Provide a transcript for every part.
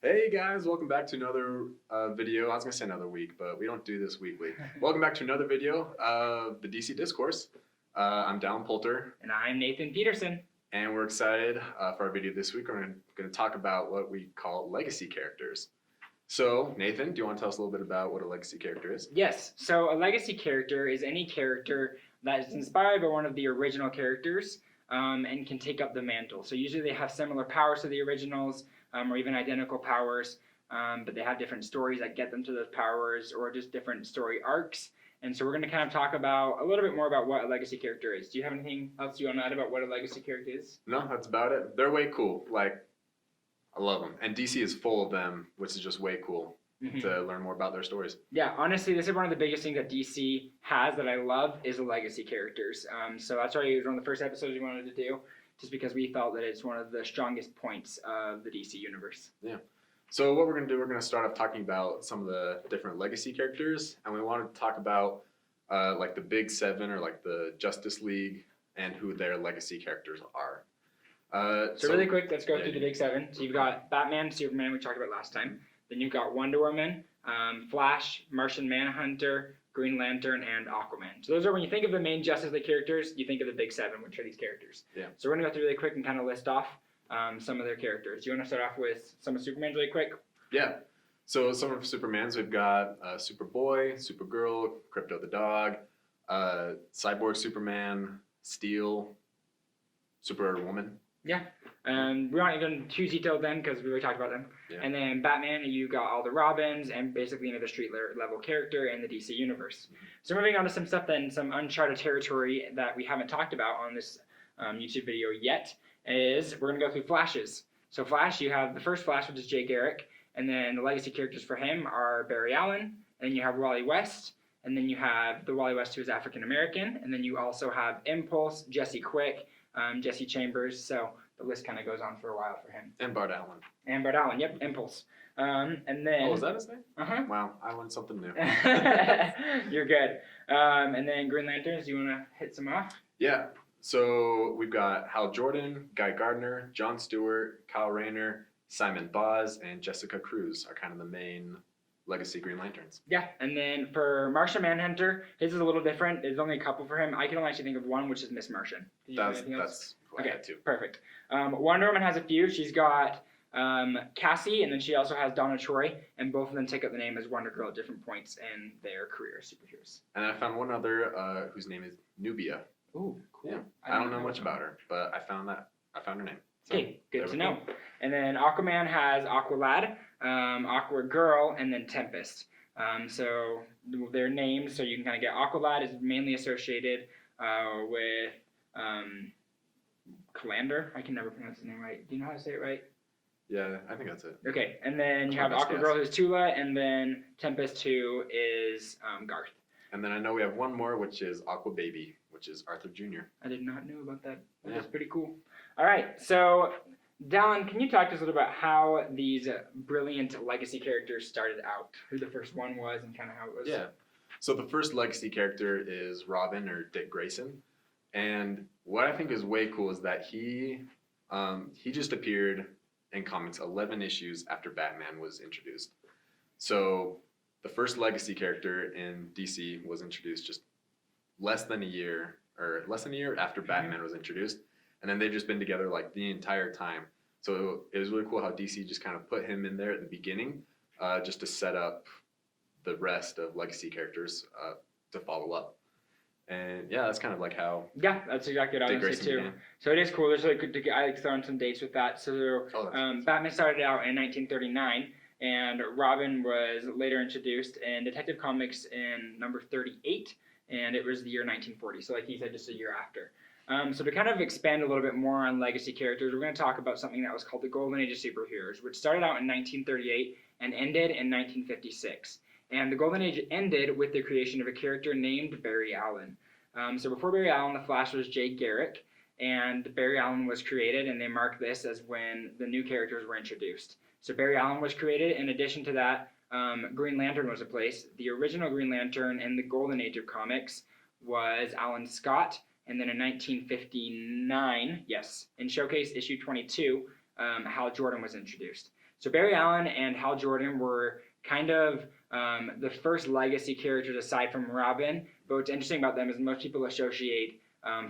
Hey guys, welcome back to another video. I was gonna say another week, but we don't do this weekly. Welcome back to another video of the DC Discourse. I'm Dallin Poulter, And I'm Nathan Peterson. and we're excited for our video this week. We're gonna talk about what we call legacy characters. So, Nathan, do you want to tell us a little bit about what a legacy character is? Yes, so a legacy character is any character that is inspired by one of the original characters and can take up the mantle. So usually they have similar powers to the originals or even identical powers, but they have different stories that get them to those powers or just different story arcs. And so we're going to kind of talk about a little bit more about what a legacy character is. Do you have anything else you want to add about what a legacy character is? No, that's about it. They're way cool. I love them, and DC is full of them, which is just way cool to learn more about their stories. Yeah, honestly, this is one of the biggest things that DC has that I love is the legacy characters. So that's why it was one of the first episodes we wanted to do, just because we felt that it's one of the strongest points of the DC universe. Yeah. So what we're going to do, we're going to start off talking about some of the different legacy characters, and we want to talk about like the Big Seven or like the Justice League and who their legacy characters are. So really quick, let's go through the Big Seven. So you've got Batman, Superman, we talked about last time. Then you've got Wonder Woman, Flash, Martian Manhunter, Green Lantern, and Aquaman. So those are, when you think of the main Justice League characters, you think of the Big Seven, which are these characters. Yeah. So we're going to go through really quick and kind of list off some of their characters. Do you want to start off with some of Superman's really quick? Yeah. So some of Superman's, we've got Superboy, Supergirl, Crypto the Dog, Cyborg Superman, Steel, Superwoman. Yeah. We're not even too detailed then because we already talked about them. Yeah. And then Batman, you got all the Robins and basically another street level character in the DC universe. So moving on to some stuff then, some uncharted territory that we haven't talked about on this YouTube video yet is we're going to go through Flashes. So Flash, you have the first Flash, which is Jay Garrick, and then the legacy characters for him are Barry Allen, and then you have Wally West, and then you have the Wally West who is African American, and then you also have Impulse, Jesse Quick, Jesse Chambers, so the list kind of goes on for a while for him. And Bart Allen. And Bart Allen, yep, Impulse. And then... Oh, is that his name? Uh-huh. Wow, I learned something new. You're good. And then Green Lanterns, do you want to hit some off? Yeah. So we've got Hal Jordan, Guy Gardner, Jon Stewart, Kyle Rayner, Simon Boz, and Jessica Cruz are kind of the main legacy Green Lanterns. Yeah, and then for Martian Manhunter, his is a little different. There's only a couple for him. I can only actually think of one, which is Miss Martian. That's who I had too. Perfect. Wonder Woman has a few. She's got Cassie, and then she also has Donna Troy, and both of them take up the name as Wonder Girl at different points in their career as superheroes. And I found one other whose name is Nubia. Ooh, cool. Yeah. I don't know much about her, but I found her name. So, okay, good to know. And then Aquaman has Aqualad, Aqua Girl, and then Tempest. So their names, so you can kind of get Aqualad is mainly associated with Calander. I can never pronounce his name right. Do you know how to say it right? Yeah, I think that's it. Okay, and then you have Aqua Girl, who's Tula, and then Tempest, who is Garth. And then I know we have one more, which is Aqua Baby, which is Arthur Jr. I did not know about that. That Yeah. was pretty cool. All right, so Dallin, can you talk to us a little about how these brilliant legacy characters started out? Who the first one was and kind of how it was? Yeah. So the first legacy character is Robin, or Dick Grayson. And what I think is way cool is that he just appeared in comics 11 issues after Batman was introduced. So the first legacy character in DC was introduced just less than a year after Batman was introduced. And then they've just been together like the entire time. So it was really cool how DC just kind of put him in there at the beginning just to set up the rest of legacy characters to follow up. And yeah, that's kind of like how. Yeah, that's exactly what I was going to say too. Began. So it is cool. There's really good to get, I like throwing some dates with that. So Batman started out in 1939, and Robin was later introduced in Detective Comics in number 38, and it was the year 1940. So like he said, just a year after. So to kind of expand a little bit more on legacy characters, we're going to talk about something that was called the Golden Age of Superheroes, which started out in 1938 and ended in 1956. And the Golden Age ended with the creation of a character named Barry Allen. So before Barry Allen, the Flash was Jay Garrick, and Barry Allen was created, and they mark this as when the new characters were introduced. So Barry Allen was created. In addition to that, Green Lantern was replaced. The original Green Lantern in the Golden Age of comics was Alan Scott, and then in 1959, yes, in Showcase issue 22, Hal Jordan was introduced. So Barry Allen and Hal Jordan were kind of the first legacy characters aside from Robin. But what's interesting about them is most people associate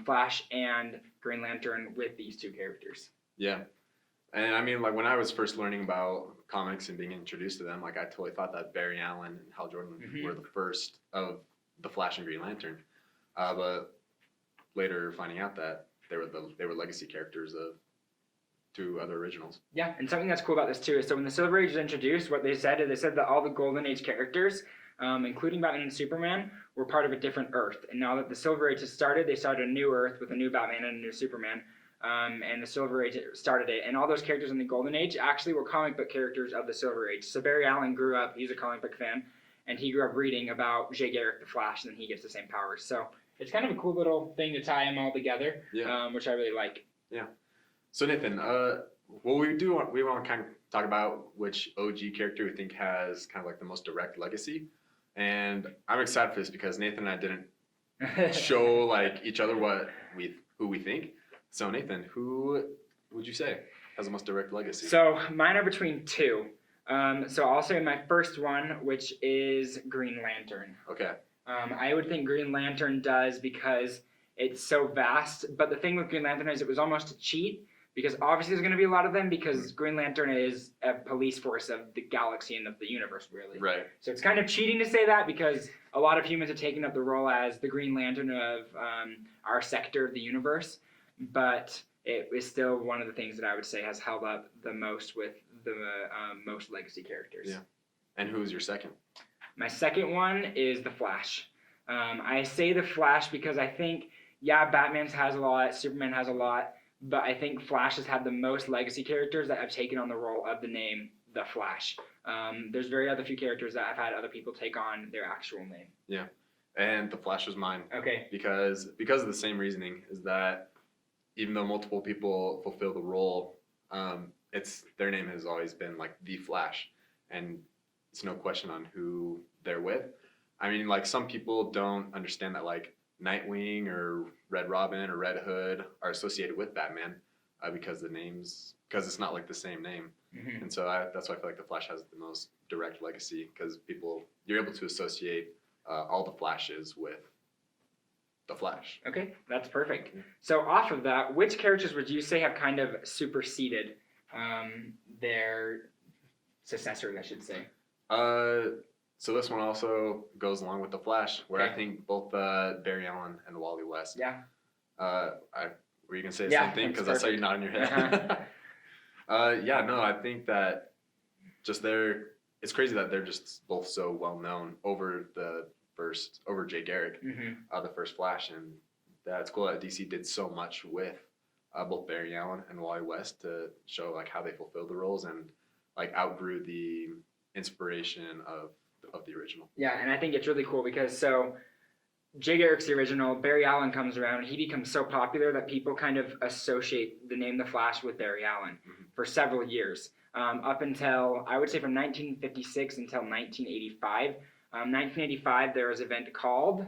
Flash and Green Lantern with these two characters. Yeah. And I mean, like when I was first learning about comics and being introduced to them, like I totally thought that Barry Allen and Hal Jordan were the first of the Flash and Green Lantern. But later finding out that they were legacy characters of two other originals. Yeah, and something that's cool about this too is so when the Silver Age was introduced, what they said that all the Golden Age characters, including Batman and Superman, were part of a different Earth. And now that the Silver Age has started, they started a new Earth with a new Batman and a new Superman. And the Silver Age started it. And all those characters in the Golden Age actually were comic book characters of the Silver Age. So Barry Allen grew up, he's a comic book fan, and he grew up reading about Jay Garrick the Flash, and then he gets the same powers. So it's kind of a cool little thing to tie them all together, which I really like. Yeah. So Nathan, what we want to kind of talk about which OG character we think has kind of like the most direct legacy. And I'm excited for this because Nathan and I didn't show like each other who we think. So Nathan, who would you say has the most direct legacy? So mine are between two. So I'll say my first one, which is Green Lantern. Okay. I would think Green Lantern does because it's so vast. But the thing with Green Lantern is it was almost a cheat because obviously there's going to be a lot of them because Green Lantern is a police force of the galaxy and of the universe, really. Right. So it's kind of cheating to say that because a lot of humans are taking up the role as the Green Lantern of our sector of the universe. But it is still one of the things that I would say has held up the most with the most legacy characters. Yeah. And who's your second? My second one is the Flash. I say the Flash because I think, Batman has a lot, Superman has a lot, but I think Flash has had the most legacy characters that have taken on the role of the name the Flash. There's very other few characters that have had other people take on their actual name. Yeah. And the Flash was mine. Okay. Because of the same reasoning is that even though multiple people fulfill the role, their name has always been like the Flash, and it's no question on who they're with. I mean, like some people don't understand that like Nightwing or Red Robin or Red Hood are associated with Batman because it's not like the same name, and so that's why I feel like the Flash has the most direct legacy because you're able to associate all the Flashes with the Flash. Okay, that's perfect. So off of that, which characters would you say have kind of superseded their successors, I should say? So this one also goes along with the Flash, where I think both Barry Allen and Wally West. Yeah. Were you gonna say the same thing? Because I saw you nodding your head. I think that it's crazy that they're just both so well known over Jay Garrick, the first Flash, and that's cool that DC did so much with both Barry Allen and Wally West to show like how they fulfilled the roles and like outgrew the inspiration of the original. Yeah, and I think it's really cool because Jay Garrick's the original, Barry Allen comes around, he becomes so popular that people kind of associate the name The Flash with Barry Allen for several years, up until, I would say from 1956 until 1985. 1985, there was an event called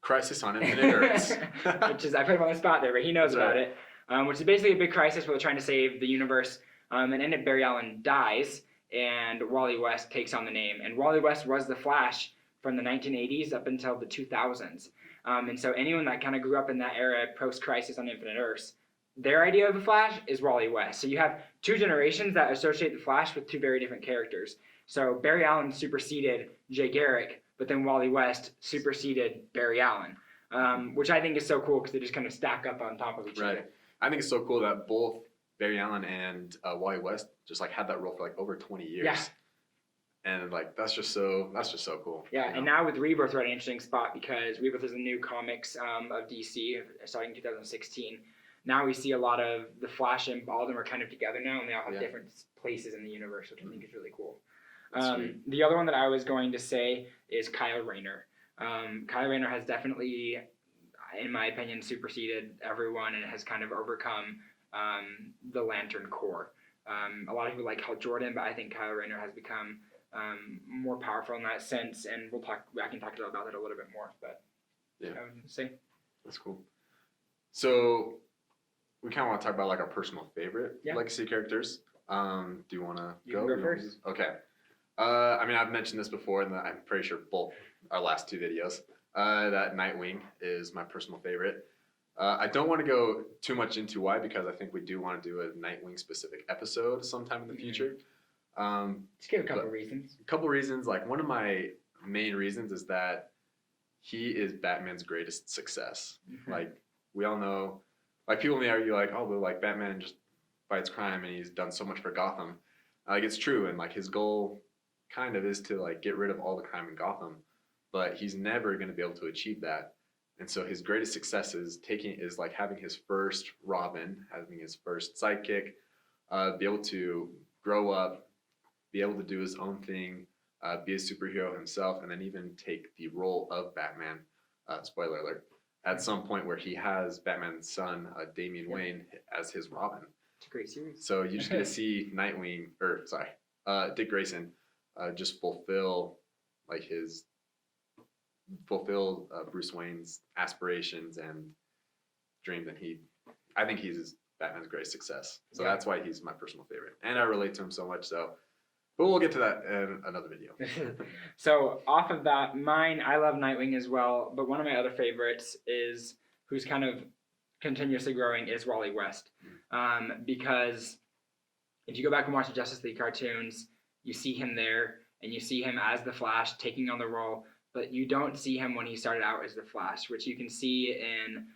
Crisis on Infinite Earths. which is, I put him on the spot there, but he knows about it, which is basically a big crisis where they're trying to save the universe, and then Barry Allen dies, and Wally West takes on the name. And Wally West was the Flash from the 1980s up until the 2000s. And so anyone that kind of grew up in that era, post-Crisis on Infinite Earths, their idea of the Flash is Wally West. So you have two generations that associate the Flash with two very different characters. So Barry Allen superseded Jay Garrick, but then Wally West superseded Barry Allen, which I think is so cool because they just kind of stack up on top of each other. I think it's so cool that both Barry Allen and Wally West just like had that role for like over 20 years. Yeah. And like that's just so cool. Yeah, and now with Rebirth, we're at an interesting spot because Rebirth is a new comics of DC starting in 2016. Now we see a lot of the Flash and all of them are kind of together now, and they all have different places in the universe, which I think is really cool. The other one that I was going to say is Kyle Rayner. Kyle Rayner has definitely, in my opinion, superseded everyone and has kind of overcome the Lantern Corps. A lot of people like Hal Jordan, but I think Kyle Rayner has become more powerful in that sense, and I can talk about that a little bit more. But I would say that's cool. So we kind of want to talk about like our personal favorite legacy characters. Do you want to You go? can go Or you want me first. to? Okay. I mean, I've mentioned this before, and I'm pretty sure both our last two videos. That Nightwing is my personal favorite. I don't want to go too much into why, because I think we do want to do a Nightwing specific episode sometime in the future. Just give a couple but- reasons. A couple reasons. Like, one of my main reasons is that he is Batman's greatest success. Mhm. Like, we all know, like, people may argue, like, oh, but like Batman just fights crime and he's done so much for Gotham. Like, it's true, and like his goal kind of is to like get rid of all the crime in Gotham, but he's never going to be able to achieve that. And so his greatest success is like having his first Robin, having his first sidekick, be able to grow up, be able to do his own thing, be a superhero himself, and then even take the role of Batman. Spoiler alert. At some point where he has Batman's son, Damian Wayne, as his Robin. It's a great series. So you just get to see Dick Grayson, just fulfill Bruce Wayne's aspirations and dreams, and I think he's Batman's greatest success. So Yeah. that's why he's my personal favorite, and I relate to him so much. So, but we'll get to that in another video. So off of that, I love Nightwing as well, but one of my other favorites is who's kind of continuously growing is Wally West, because if you go back and watch the Justice League cartoons, you see him there, and you see him as the Flash taking on the role, but you don't see him when he started out as the Flash, which you can see in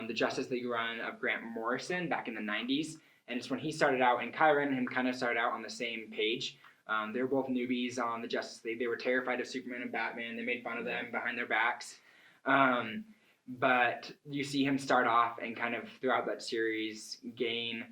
the Justice League run of Grant Morrison back in the 90s, and it's when he started out, and Kyron and him kind of started out on the same page. They were both newbies on the Justice League. They were terrified of Superman and Batman. They made fun of them behind their backs. But you see him start off and kind of throughout that series gain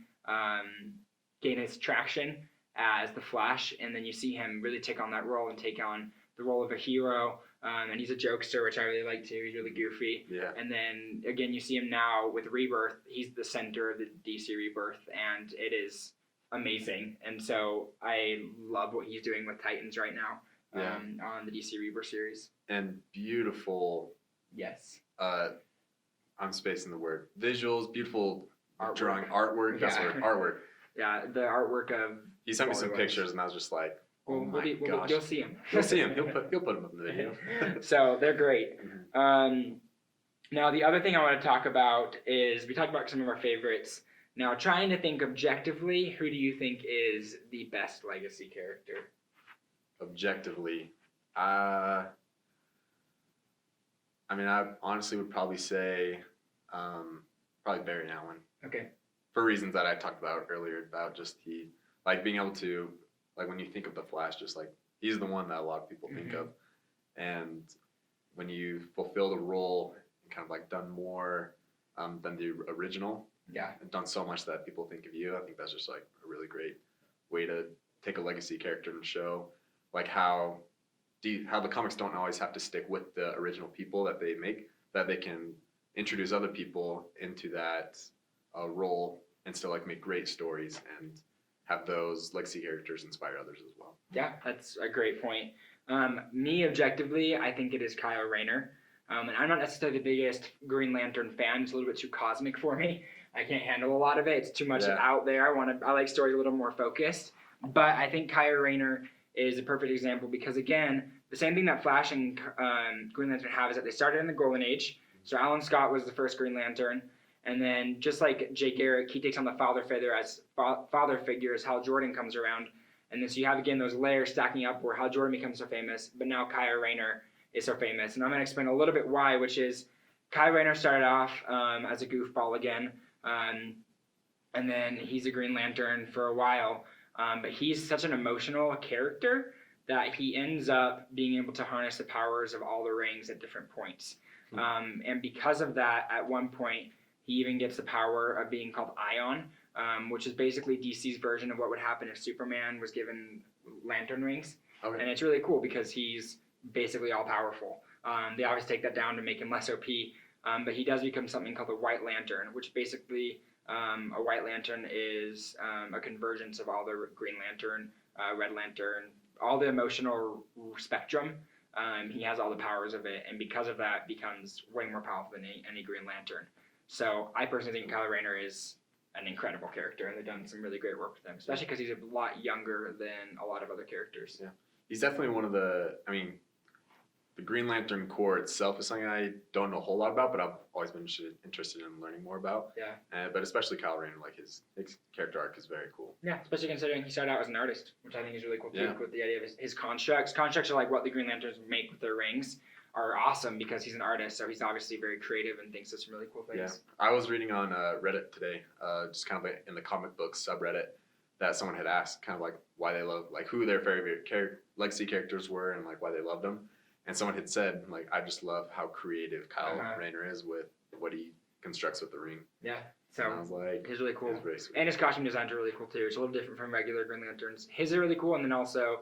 his traction as the Flash, and then you see him really take on that role and take on the role of a hero. And he's a jokester, which I really like too. He's really goofy. Yeah. And then again, you see him now with Rebirth. He's the center of the DC Rebirth, and it is amazing. And so I love what he's doing with Titans right now on the DC Rebirth series. And beautiful. Yes. I'm spacing the word. Visuals, beautiful Artwork. drawing, artwork. That's Yeah. the word. Artwork. Yeah, the artwork of. He sent me some Wally West. pictures, and I was just like, oh my gosh. You'll see him. You'll see him. He'll put him up in the video. So they're great. Mhm. Now the other thing I want to talk about is we talked about some of our favorites. Now trying to think objectively, who do you think is the best legacy character? Objectively, I mean, I honestly would probably say, probably Barry Allen, Okay. for reasons that I talked about earlier, about just being able to, like, when you think of the Flash, just like he's the one that a lot of people think Mhm. of, and when you fulfill the role and kind of like done more than the original, Yeah. and done so much that people think of you, I think that's just like a really great way to take a legacy character and show like how the comics don't always have to stick with the original people that they make, that they can introduce other people into that role and still like make great stories and have those legacy characters inspire others as well. Yeah, that's a great point. Me, objectively, I think it is Kyle Rayner. And I'm not necessarily the biggest Green Lantern fan. It's a little bit too cosmic for me. I can't handle a lot of it. It's too much Yeah. out there. I like stories a little more focused. But I think Kyle Rayner is a perfect example because, again, the same thing that Flash and Green Lantern have is that they started in the Golden Age. So Alan Scott was the first Green Lantern. And then just like Jay Garrick, he takes on the father figure as Hal Jordan comes around. And then so you have, again, those layers stacking up where Hal Jordan becomes so famous, but now Kyle Rayner is so famous. And I'm going to explain a little bit why, which is Kyle Rayner started off as a goofball again. And then he's a Green Lantern for a while. But he's such an emotional character that he ends up being able to harness the powers of all the rings at different points. And because of that, at one point, he even gets the power of being called Ion, which is basically DC's version of what would happen if Superman was given lantern rings. Okay. And it's really cool because he's basically all powerful. They always take that down to make him less OP, but he does become something called the White Lantern, which basically a White Lantern is a convergence of all the Green Lantern, Red Lantern, all the emotional spectrum. He has all the powers of it, and because of that, becomes way more powerful than any Green Lantern. So I personally think Kyle Rayner is an incredible character, and they've done some really great work with him, especially because he's a lot younger than a lot of other characters. Yeah, he's definitely one of the. I mean, the Green Lantern Corps itself is something I don't know a whole lot about, but I've always been interested in learning more about. Yeah. But especially Kyle Rayner, like his character arc is very cool. Yeah, especially considering he started out as an artist, which I think is really cool too. Yeah. With the idea of his constructs. Constructs are like what the Green Lanterns make with their rings. Are awesome because he's an artist, so he's obviously very creative and thinks of some really cool things. Yeah, I was reading on Reddit today, just kind of like in the comic book subreddit, that someone had asked kind of like why they love, like who their favorite legacy characters were and like why they loved them. And someone had said, like, I just love how creative Kyle Rayner is with what he constructs with the ring. Yeah, so and I was like, he's really cool. It's really sweet. And his costume designs are really cool too. It's a little different from regular Green Lanterns. His are really cool, and then also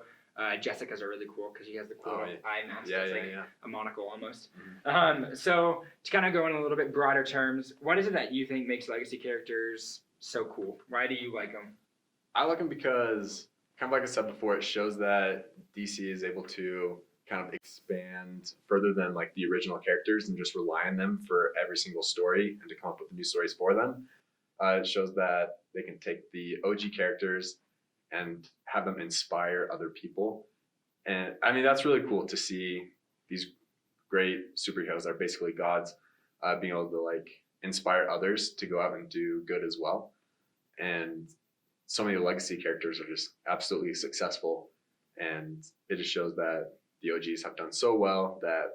Jessica's are really cool because she has the cool eye mask. Yeah, that's yeah. A monocle almost. Mm-hmm. So to kind of go in a little bit broader terms, what is it that you think makes legacy characters so cool? Why do you like them? I like them because, kind of like I said before, it shows that DC is able to kind of expand further than like the original characters and just rely on them for every single story and to come up with new stories for them. It shows that they can take the OG characters and have them inspire other people. And I mean, that's really cool to see these great superheroes that are basically gods being able to like inspire others to go out and do good as well. And so many legacy characters are just absolutely successful. And it just shows that the OGs have done so well that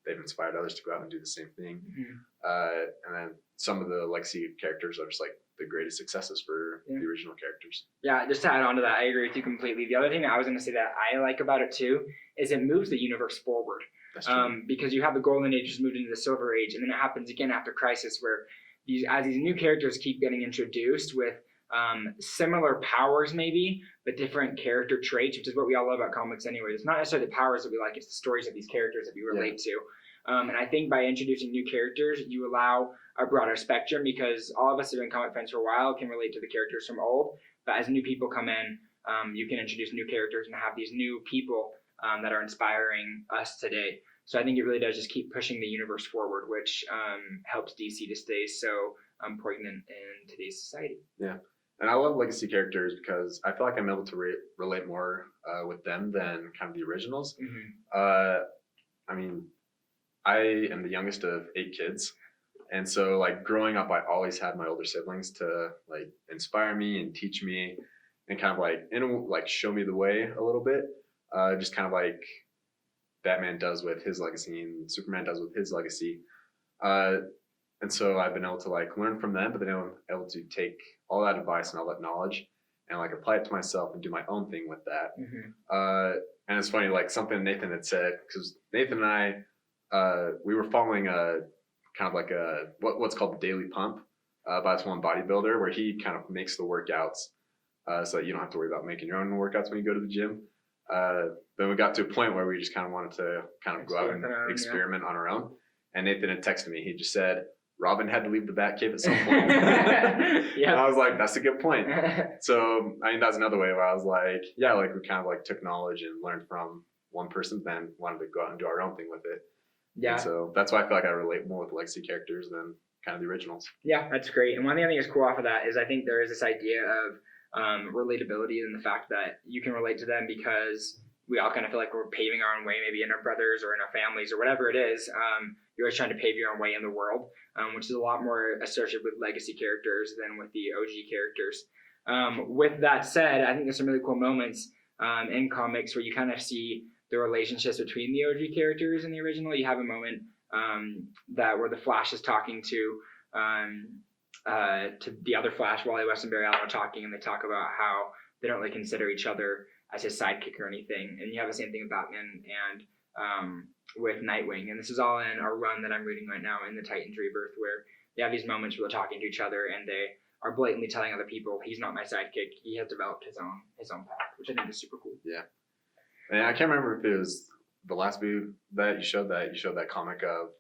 they've inspired others to go out and do the same thing. Mm-hmm. And then some of the legacy characters are just like the greatest successes for the original characters. Yeah, just to add on to that, I agree with you completely. The other thing that I was going to say that I like about it too is it moves the universe forward. That's true. Because you have the Golden Age just moved into the Silver Age, and then it happens again after Crisis, where as these new characters keep getting introduced with similar powers maybe, but different character traits, which is what we all love about comics anyway. It's not necessarily the powers that we like, it's the stories of these characters that we relate to. And I think by introducing new characters, you allow a broader spectrum, because all of us who have been comic fans for a while can relate to the characters from old, but as new people come in, you can introduce new characters and have these new people that are inspiring us today. So I think it really does just keep pushing the universe forward, which helps DC to stay so poignant in today's society. Yeah. And I love legacy characters because I feel like I'm able to relate more with them than kind of the originals. Mm-hmm. I mean, I am the youngest of 8 kids. And so like growing up, I always had my older siblings to like inspire me and teach me and kind of like show me the way a little bit. Just kind of like Batman does with his legacy and Superman does with his legacy. And so I've been able to like learn from them, but then I'm able to take all that advice and all that knowledge and like apply it to myself and do my own thing with that. Mm-hmm. And it's funny, like something Nathan had said, because Nathan and I, we were following a kind of like what's called the Daily Pump by this one bodybuilder, where he kind of makes the workouts so that you don't have to worry about making your own workouts when you go to the gym. Then we got to a point where we just kind of wanted to kind of go out and experiment on our own. And Nathan had texted me. He just said, Robin had to leave the Batcave at some point. And I was like, that's a good point. So, I mean, that's another way where I was like, yeah, like we kind of like took knowledge and learned from one person, then wanted to go out and do our own thing with it. Yeah. And so that's why I feel like I relate more with legacy characters than kind of the originals. Yeah, that's great. And one thing I think is cool off of that is I think there is this idea of relatability and the fact that you can relate to them because we all kind of feel like we're paving our own way, maybe in our brothers or in our families or whatever it is. You're always trying to pave your own way in the world, which is a lot more associated with legacy characters than with the OG characters. With that said, I think there's some really cool moments in comics where you kind of see the relationships between the OG characters and the original. You have a moment where the Flash is talking to the other Flash, Wally West and Barry Allen are talking, and they talk about how they don't really consider each other as his sidekick or anything. And you have the same thing with Batman and with Nightwing. And this is all in our run that I'm reading right now in the Titans Rebirth, where they have these moments where they're talking to each other and they are blatantly telling other people, he's not my sidekick. He has developed his own path, which I think is super cool. Yeah. And I can't remember if it was the last movie that you showed that comic of,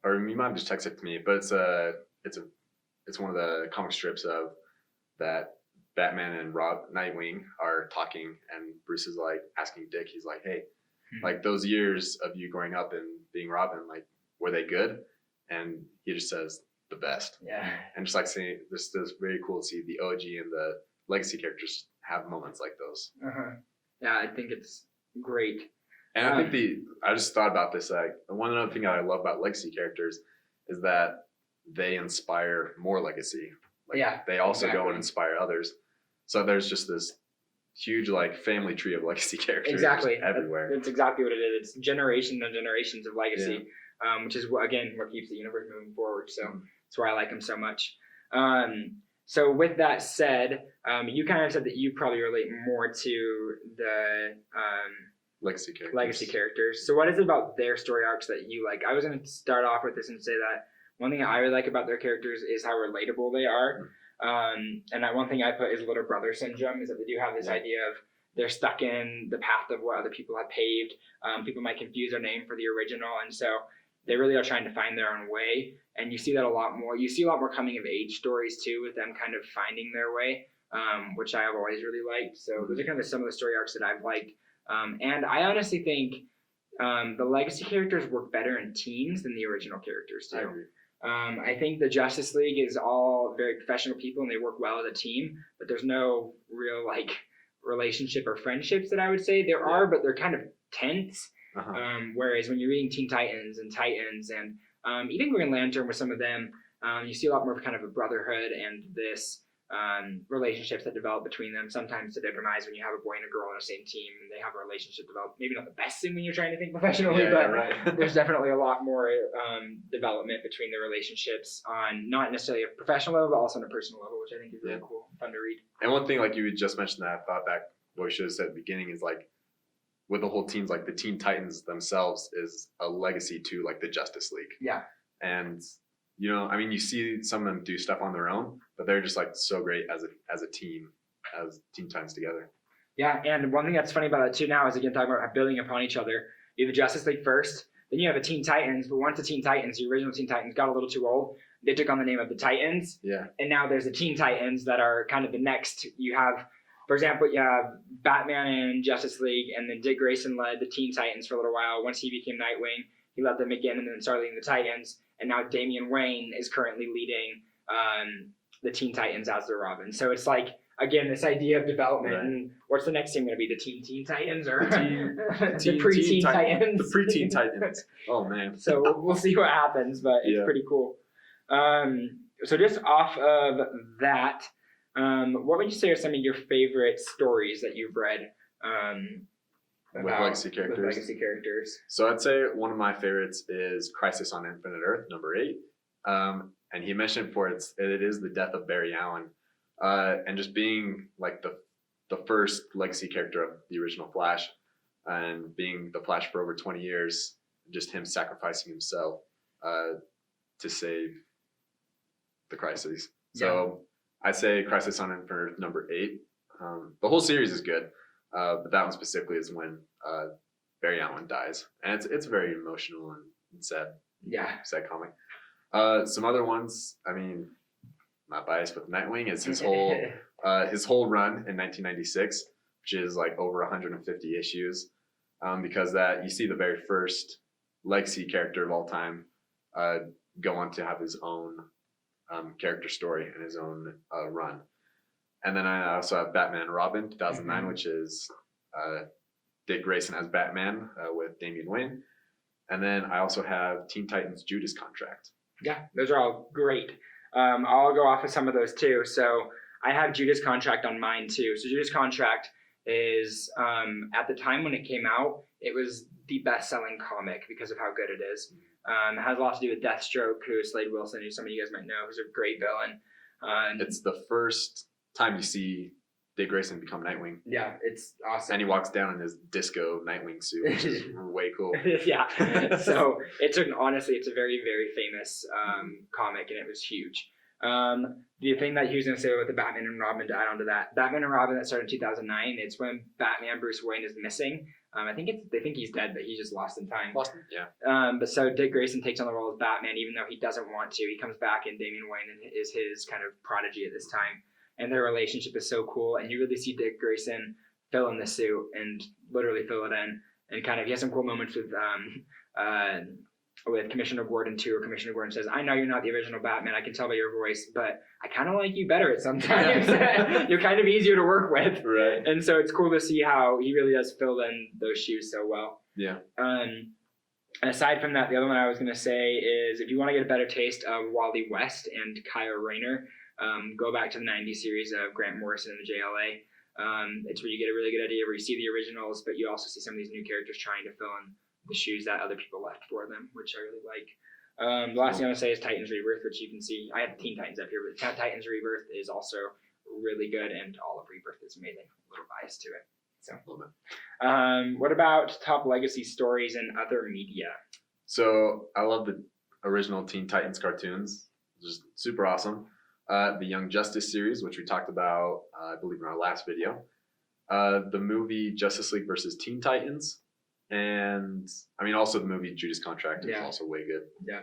or you might have just texted it to me, but it's one of the comic strips of that Batman and Nightwing are talking, and Bruce is like asking Dick, he's like, hey, like those years of you growing up and being Robin, like, were they good? And he just says, the best. Yeah. And just like seeing this is very cool to see the OG and the legacy characters have moments like those. Yeah, I think it's great. And I think I just thought about this. Like one other thing that I love about legacy characters is that they inspire more legacy. Like, they also go and inspire others. So there's just this huge like family tree of legacy characters everywhere. That's exactly what it is. It's generations and generations of legacy, which is again what keeps the universe moving forward. So that's why I like them so much. So with that said, you kind of said that you probably relate more to the legacy characters. So what is it about their story arcs that you like? I was going to start off with this and say that one thing I really like about their characters is how relatable they are. And one thing I put is little brother syndrome, is that they do have this idea of they're stuck in the path of what other people have paved. People might confuse their name for the original, and so they really are trying to find their own way. And you see that a lot more. You see a lot more coming of age stories too, with them kind of finding their way, which I have always really liked. So those are kind of some of the story arcs that I've liked. And I honestly think the legacy characters work better in teams than the original characters do. I agree. I think the Justice League is all very professional people and they work well as a team, but there's no real like relationship or friendships that I would say there are, but they're kind of tense. Whereas when you're reading Teen Titans and Titans and even Green Lantern with some of them, you see a lot more of kind of a brotherhood and this relationships that develop between them, sometimes to their demise when you have a boy and a girl on the same team and they have a relationship develop. Maybe not the best thing when you're trying to think professionally, but there's definitely a lot more development between the relationships on not necessarily a professional level, but also on a personal level, which I think is really cool, fun to read. And one thing, like you just mentioned that I thought that what we should have said at the beginning is like with the whole teams, like the Teen Titans themselves is a legacy to like the Justice League. Yeah. And you know, I mean, you see some of them do stuff on their own, but they're just like so great as a team, as Teen Titans together. Yeah, and one thing that's funny about that too now is again talking about building upon each other. You have the Justice League first, then you have the Teen Titans, but once the Teen Titans, the original Teen Titans, got a little too old, they took on the name of the Titans. Yeah. And now there's the Teen Titans that are kind of the next. You have, for example, you have Batman and Justice League, and then Dick Grayson led the Teen Titans for a little while. Once he became Nightwing, he led them again and then started leading the Titans. And now Damian Wayne is currently leading the Teen Titans as the Robin. So it's like, again, this idea of development. Right. And what's the next team going to be? The Teen Titans or the pre-teen Titans? The pre-teen Titans. Oh, man. So we'll see what happens, but it's pretty cool. So just off of that, what would you say are some of your favorite stories that you've read with legacy characters? So I'd say one of my favorites is Crisis on Infinite Earth, number 8. And he mentioned before it is the death of Barry Allen. And just being like the first legacy character of the original Flash and being the Flash for over 20 years, just him sacrificing himself to save the Crisis. So I'd say Crisis on Infinite Earth, number 8. The whole series is good. But that one specifically is when Barry Allen dies, and it's very emotional and sad. Yeah, sad comic. Some other ones. I mean, not biased with Nightwing. Is his whole run in 1996, which is like over 150 issues. Because that you see the very first legacy character of all time go on to have his own character story and his own run. And then I also have Batman and Robin, 2009, which is Dick Grayson as Batman with Damian Wayne. And then I also have Teen Titans Judas Contract. Yeah, those are all great. I'll go off of some of those too. So I have Judas Contract on mine too. So Judas Contract is, at the time when it came out, it was the best-selling comic because of how good it is. It has a lot to do with Deathstroke, who is Slade Wilson, who some of you guys might know, who's a great villain. It's the first time you see Dick Grayson become Nightwing. Yeah, it's awesome. And he walks down in his disco Nightwing suit, which is way cool. Yeah. So it's honestly, it's a very, very famous comic, and it was huge. The thing that he was going to say with the Batman and Robin, to add on to that, Batman and Robin that started in 2009, it's when Batman Bruce Wayne is missing. They think he's dead, but he's just lost in time. But so Dick Grayson takes on the role of Batman, even though he doesn't want to. He comes back, and Damian Wayne is his kind of prodigy at this time. And their relationship is so cool, and you really see Dick Grayson fill in the suit and literally fill it in. And kind of, he has some cool moments with with Commissioner Gordon too, or Commissioner Gordon says, I know you're not the original Batman, I can tell by your voice, but I kind of like you better at sometimes. You're kind of easier to work with. Right. And so it's cool to see how he really does fill in those shoes so well. Yeah. Aside from that, the other one I was going to say is if you want to get a better taste of Wally West and Rayner, go back to the 90s series of Grant Morrison and the JLA. It's where you get a really good idea where you see the originals, but you also see some of these new characters trying to fill in the shoes that other people left for them, which I really like. The last thing I want to say is Titans Rebirth, which you can see. I have Teen Titans up here, but Titans Rebirth is also really good, and all of Rebirth is amazing. A little bias to it. So, what about top legacy stories and other media? So I love the original Teen Titans cartoons, just super awesome. The Young Justice series, which we talked about, I believe, in our last video. The movie Justice League versus Teen Titans. And, I mean, also the movie Judas Contract is also way good. Yeah.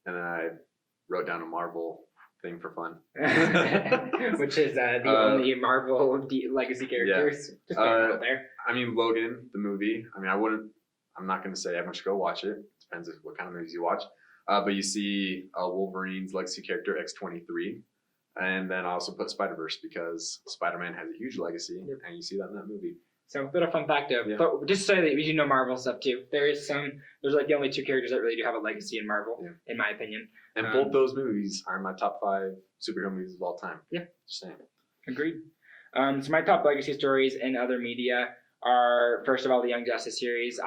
And then I wrote down a Marvel thing for fun. Which is the only Marvel legacy characters. Yeah. Just out there. I mean, Logan, the movie. I mean, I'm not going to say everyone should go watch it. Depends on what kind of movies you watch. But you see Wolverine's legacy character, X-23. And then I also put Spider-Verse because Spider-Man has a huge legacy, and you see that in that movie. So a bit of fun fact but just so that you know Marvel stuff too. There's like the only two characters that really do have a legacy in Marvel, in my opinion. And both those movies are my top 5 superhero movies of all time. Yeah. Just saying. Agreed. So my top legacy stories in other media are, first of all, the Young Justice series.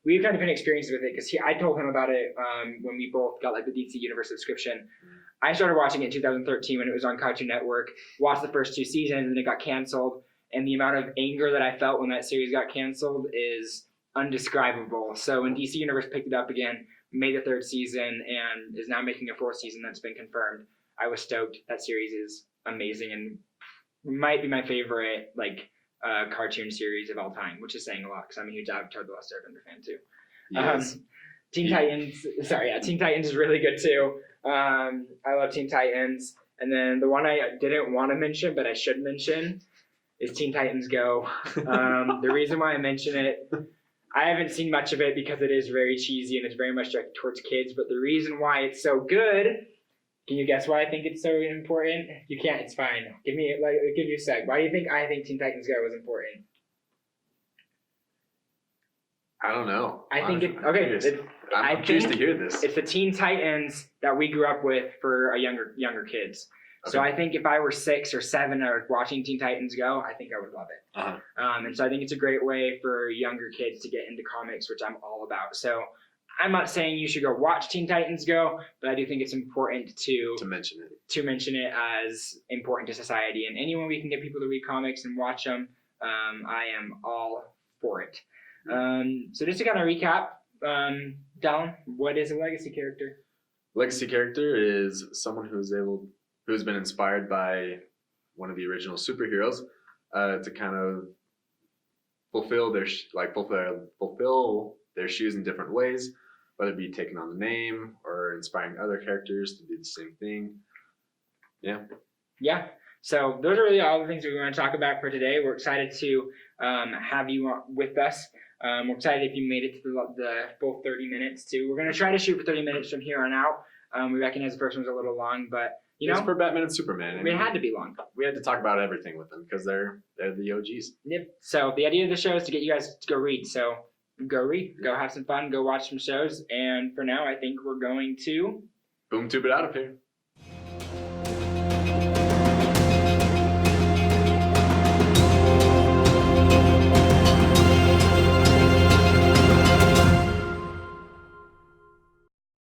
We've kind of been experienced with it because I told him about it when we both got like the DC Universe subscription. I started watching it in 2013 when it was on Cartoon Network, watched the first 2 seasons, and it got canceled. And the amount of anger that I felt when that series got canceled is undescribable. So when DC Universe picked it up again, made the 3rd season, and is now making a 4th season that's been confirmed, I was stoked. That series is amazing and might be my favorite cartoon series of all time, which is saying a lot because I'm a huge Avatar: The Last Airbender fan too. Yes. Teen Titans is really good too. I love Teen Titans. And then the one I didn't want to mention, but I should mention, is Teen Titans Go. The reason why I mention it, I haven't seen much of it because it is very cheesy and it's very much directed towards kids, but the reason why it's so good, can you guess why I think it's so important? You can't, it's fine. Give you a sec. Why do you think I think Teen Titans Go is important? I don't know. I'm curious to hear this. It's the Teen Titans that we grew up with for younger kids. Okay. So I think if I were 6 or 7 and I was watching Teen Titans Go, I think I would love it. Uh-huh. And so I think it's a great way for younger kids to get into comics, which I'm all about. So I'm not saying you should go watch Teen Titans Go, but I do think it's important to mention it as important to society. And any way we can get people to read comics and watch them, I am all for it. So just to kind of recap, Dallin, what is a legacy character? Legacy character is someone who's been inspired by one of the original superheroes to kind of fulfill their shoes in different ways, whether it be taking on the name or inspiring other characters to do the same thing. Yeah. So those are really all the things we want to talk about for today. We're excited to have you with us. We're excited if you made it to the full 30 minutes too. We're going to try to shoot for 30 minutes from here on out. We recognize the first one's a little long, but it's for Batman and Superman. It had to be long. We had to talk about everything with them because they're the OGs. Yep. So the idea of the show is to get you guys to go read. So go read, go have some fun, go watch some shows. And for now, I think we're going to boom tube it out of here.